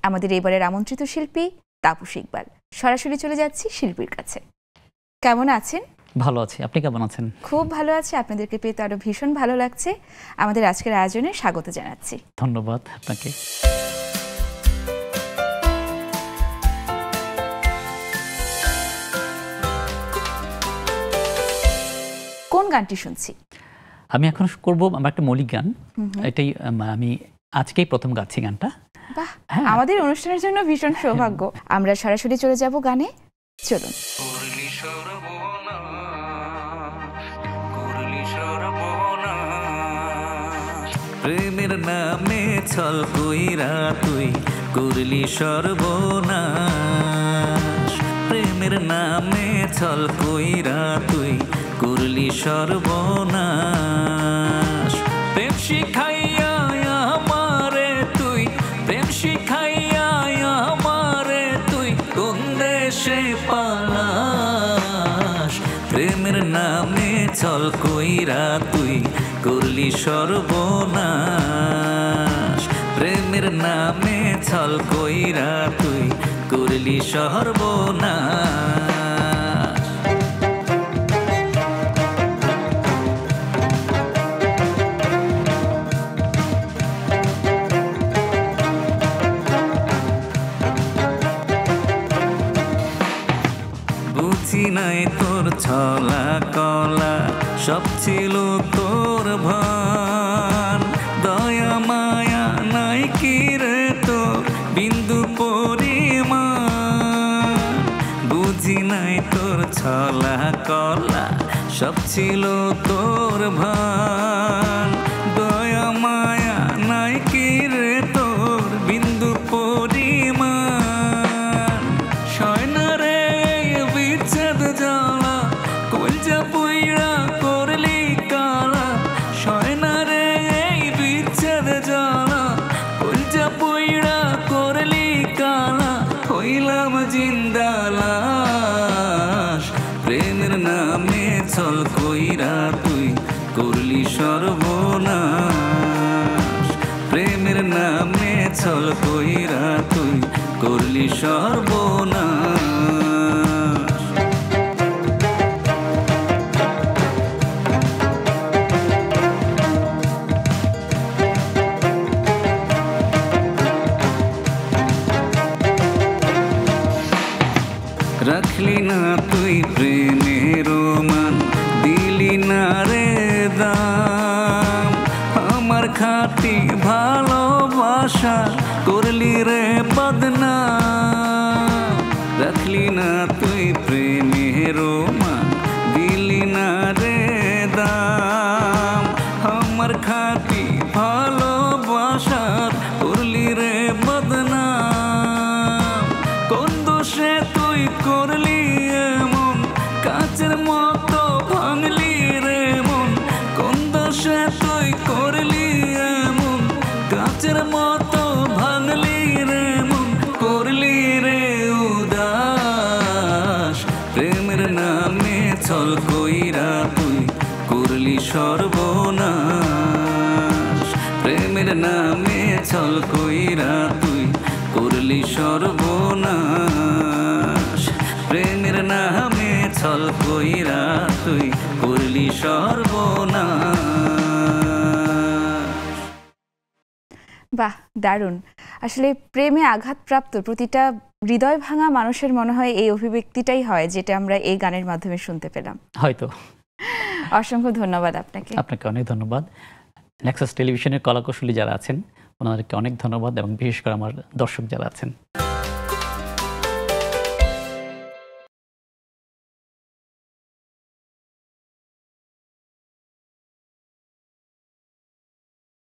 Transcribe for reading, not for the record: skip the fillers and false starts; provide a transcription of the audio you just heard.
আমাদের এবারের আমন্ত্রিত শিল্পী তাপস ইকবাল। সরাসরি চলে যাচ্ছি শিল্পীর কাছে। কেমন আছেন? ভালো আছি, আপনি কেমন আছেন? খুব ভালো আছি, আপনাদেরকে পেয়ে তো আরো ভীষণ ভালো লাগছে। আমাদের আজকের আয়োজনে স্বাগত জানাচ্ছি। ধন্যবাদ আপনাকে। কোন গানটি শুনছি? আমি এখন করব আমার একটা মৌলিক গান। এটাই আমি আজকেই প্রথম গাচ্ছি গানটা। বাহ, আমাদের অনুষ্ঠানের জন্য ভীষণ সৌভাগ্য। আমরা সরাসরি চলে যাব গানে, চলুন। প্রেমের নামে ছল কইরা তুই করলি সর্বনাশ, প্রেমের নামে ছল কইরা তুই করলি সর্বনাশ। প্রেম শিখাইয়া আমারে তুই, প্রেম শিখাইয়া আমারে তুই কোন দেশে পালাস। প্রেমের নামে ছল কইরা তুই করলি সর্বনাশ, প্রেমের নামে ছল কইরা তুই করলি সর্বনাশ। বুঝি নাই তোর ছলা কলা, সব ছিল তোর ভান। দয়া মায়া নাই কি রে তোর বিন্দু পরিমাণ। বুঝি নাই তোর ছলা কলা, সব ছিল তোর ভান। দয়া মায়া নাই কি রে তোর বিন্দু পরিমাণ। শয়নারে বিচ্ছেদ জ্বালা, কলজা পুইড়া করলি কালা। শয়নারে বিচ্ছেদ জ্বালা, কলজা পুইড়া করলি কালা। হইলাম জিন্দা লাশ, প্রেমের নামে ছল কইরা তুই করলি সর্বনাশ। প্রেমের নামে ছল কইরা তুই করলি সর্বনাশ। রাখলি না তুই প্রেমের মান, দিলি না রে দাম। আমার খাঁটি ভালোবাসা করলি রে বদনাম। রাখলি না তুই প্রেমের মান, দিলি না রে দাম। আমার খাঁটি ভালোবাসা করলি রে বদনাম। কোন দোষে তুই করলি এমন, কাচের মতো ভাঙলি রে মন। কোন দোষে তুই করলি এমন, কাচের মতো ভাঙলি রে মন। করলি রে উদাস, প্রেমের নামে ছল কইরা তুই করলি সর্বনাশ। প্রেমের নামে ছল কইরা তুই করলি সর্বনাশ। প্রেমের নামে ছল কইরা তুই করলি সর্বনাশ। বাহ, দারুণ। আসলে প্রেমে আঘাতপ্রাপ্ত প্রতিটা হৃদয় ভাঙা মানুষের মনে হয় এই অভিব্যক্তিটাই হয়, যেটা আমরা এই গানের মাধ্যমে শুনতে পেলাম। হয়তো। অসংখ্য ধন্যবাদ আপনাকে। আপনাকে অনেক ধন্যবাদ। নেক্সাস টেলিভিশনের কলাকুশলী যারা আছেন ওনাদেরকে অনেক ধন্যবাদ, এবং বিশেষ করে আমার দর্শক যারা আছেন